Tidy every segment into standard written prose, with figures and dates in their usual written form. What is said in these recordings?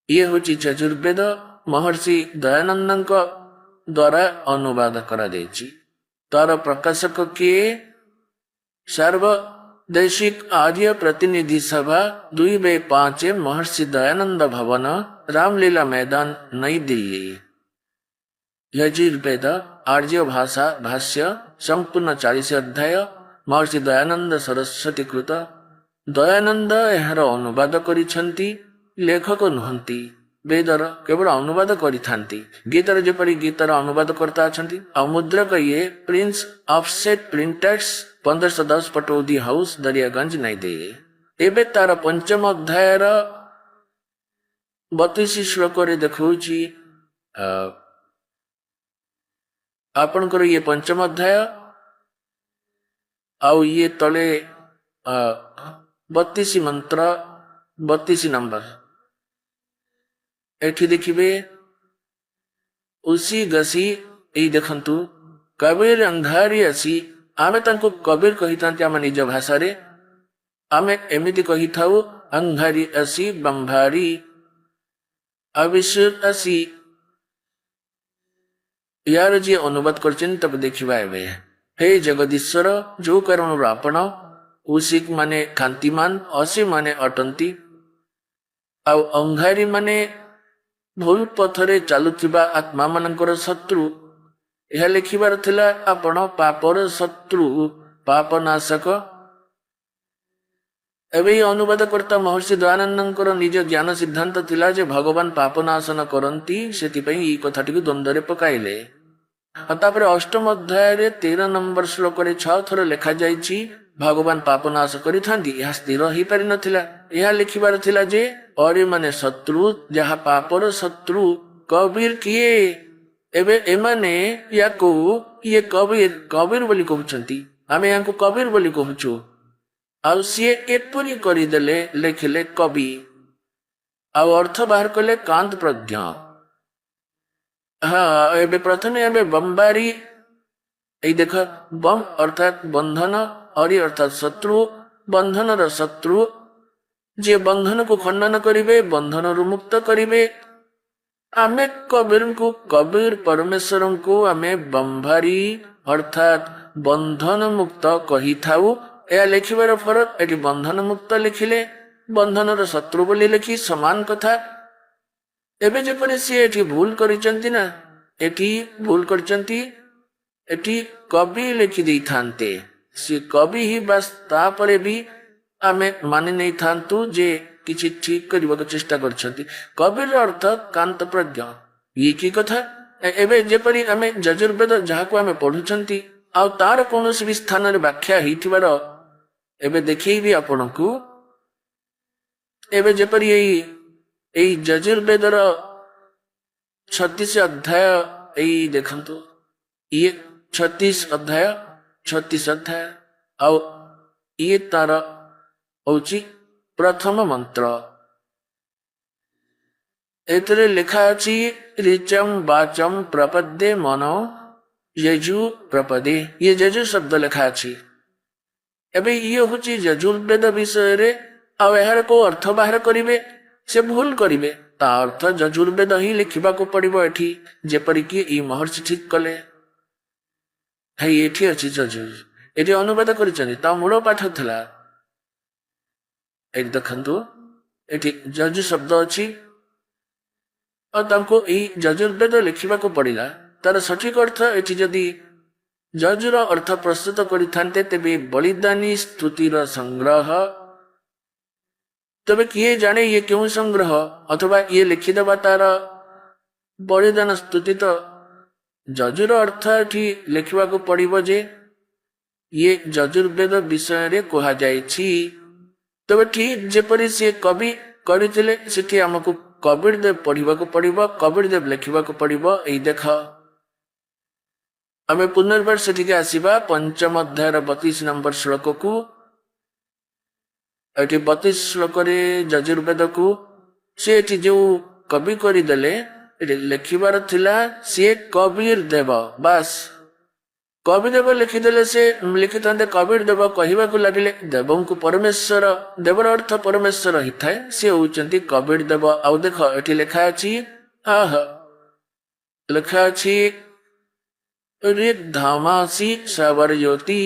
ये हूँ यजुर्वेद महर्षि दयानंद द्वारा अनुवाद करा तार प्रकाशक किए सार्वदेशिक आर्य प्रतिनिधि सभा 2/5 महर्षि दयानंद भवन रामलीला मैदान नई दिल्ली। यजुर्वेद आर्य भाषा भाष्य संपूर्ण 40 अध्याय महर्षि दयानंद सरस्वती कृत। दयानंद एहार अनुवाद करिछंती, लेखक नुहंती। वेदर केवल अनुवाद करिथांती। गीतार जेपरि गीतार अनुवाद करता अछंती। आ मुद्रक ये Prince offset printers 1510 Pataudi house Daryaganj नई दे। एबे तार पंचम अध्यायर 32 श्लोक रे देखौची आपनकर ये पंचम अध्याय आउ ये तले 32 मंत्र 32 नंबर एठी देखिबे उसी गसी एई देखंतु कबीर अंधारी आसी आमे तांको कबीर कहितांती आम निज भाषा रे आमे एमिति कहिथाउ अंधारी आसी बंभारी अविश्व आसी। यार जी अनुवाद करछन तब देखिबा एबे हे जगदीश्वर जो कारण आपण उसिक माने कांतिमान असी माने अटंती आउ अंगारी माने भूल पथरे चालुथिबा आत्मा मानकर शत्रु। यह लिखिबार थिला आपण पापर शत्रु पापनाशक। एबे अनुवाद करता महर्षि दयानंदଙ୍କର निज ज्ञान सिद्धांत थिला जे भगवान पापनाशन करंती सेतिपई ई कथाटी को द्वंद्वरे पकाइले। तापरे अष्टम अध्याय 13 नंबर श्लोक रे 6 थर लिखा जाइछि भगवान पापनाश करिथांती। यह स्थिर ही पारि नथिला। यह लिखिबार थिला जे अरे माने शत्रु जहा पापर शत्रु कबीर किए। एबे एमाने याको ये कबीर कबीर बोली कहउछंती आमे याको कबीर बोली कहउछु। आउ सिए एपरि करिदेले लेखिले कवि आउ अर्थ बाहर कले कांत प्रज्ञ। हाँ एबे प्रथमे एबे बंबारी এই দেখ बम अर्थात बंधन अरि अर्थात शत्रु बंधन र शत्रु जे बंधन को खंडन करिवे बंधन रु मुक्त करिवे। आमे कबीर को कबीर परमेश्वर को आमे बंभारी अर्थात बंधन मुक्त कही थाउ। या लिखिबार फरक एटी बंधन मुक्त लिखिले बंधन र शत्रु बोली लिखि समान कथा। एबे जेपरि सी एटी भूल करिचंती ना एटी भूल करिचंती एटी कवि लिखि दै थांते सी कवि ही बस तापरे भी आमे मानि नै थांतु जे किछि ठीक करबा चेष्टा करछंती। कविर अर्थ कांत प्रज्ञ ये की कथा। एबे जेपरि आमे यजुर्वेद जाहाको आमे पढुछंती आ तार कोनोसी भी स्थान रे व्याख्या हिथिबार एबे देखैबी आपनकु। एबे जेपरि एई यजुर्वेदर 36 अध्याय एई देखंतु ये 36 अध्याय आउ ये तार होची प्रथम मंत्र। एतरे लिखा अछि ऋचम वाचम प्रपद्ये मनो यजु प्रपदे। ये यजु शब्द लिखा अछि। एबे ये होची यजुर्वेद विषय रे आ एहार को अर्थ बाहर करिवे से भूल करिवे ता अर्थ यजुर्वेद ही लिखिबा को पड़िबो। एठी जेपरि कि ई महर्षि ठीक कले है एठी अछि यजुर एठी अनुवाद करिचंती ता मूल पाठ थला। एठी देखंतु एठी यजु शब्द अछि और तांको ई यजुर्वेद लिखिबा को पड़िला तार सठिक अर्थ एठी जदी यजुर अर्थ प्रस्तुत करिथान्ते तेबे बलिदानी स्तुतिर संग्रह। तबे किए जाने ये क्यों संग्रह अथवा ये लिखिदबा तार बलिदान स्तुति तो यजुर अर्थ एठी लिखिबा को पड़िबो जे ये यजुर्वेद विषय रे कहा जायछि। तबे ठीक जेपरि से कवि करिथिले सेठी हमकु कबीर देव पढ़िबा को पड़िबो कबीर देव लिखिबा को पड़िबो। एई देख आमे पुनर्बार सेठी आसीबा पंचम अध्याय 32 नंबर श्लोक को। एठी 32 श्लोक रे यजुर्वेद को से एठी जो कवि करि देले लिखिबार थिला से कबीर देव बस कविदेव लिखिदेले से लिखिते कबीर देव कहवाक लगिले देव को परमेश्वर देवर अर्थ परमेश्वर ही थाए सी होती कबीर देव। आउ देख ये लिखा अच्छी लिखा अच्छी रिद्धामासी सावरज्योति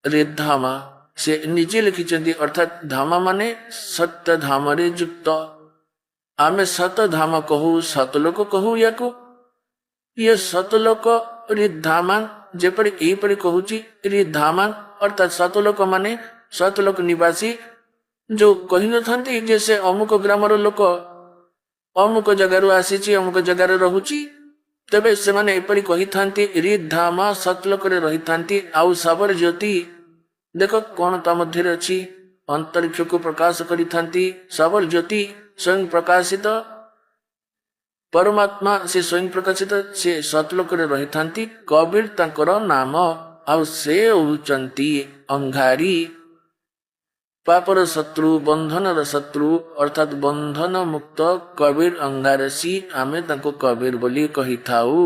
रिद्धामा से निजे लिखिंट अर्थात धामा माने सत्य धाम युक्त आमे सत धाम कहू सतलोक कहू या ये सतलोक रिद्धामान जेपरी एपरी कहूची रिद्धामान अर्थात सतलोक माने सतलोक निवासी जो कही न जैसे अमुक ग्रामर लोक अमुक जगार आसी अमुक जगार रहुची तेबे से माने एपरी कही थांती रिद्धामा सतलोक रे रही थांती। आउ साबर ज्योति देखो कौन ता मध्य अच्छी अंतरिक्ष को प्रकाश करी थांती साबर ज्योति स्वयं प्रकाशित परमात्मा से स्वयं प्रकाशित से सतलोक रे रही थांती कबीर तांकर नाम। आउ से होचंती अंगारी पापर शत्रु बंधन शत्रु अर्थात बंधन मुक्त कबीर अंगारसी आमे तांको कबीर बोली कही थाऊ।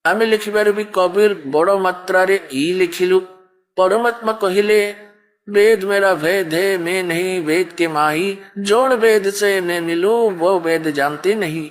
आमे लिखिबार भी कबीर बड़ मात्रा रे ई लिखिलु। परमात्मा कहिले वेद मेरा वेद है मैं नहीं वेद के माही जोड़ वेद से मैं मिलूं वो वेद जानते नहीं।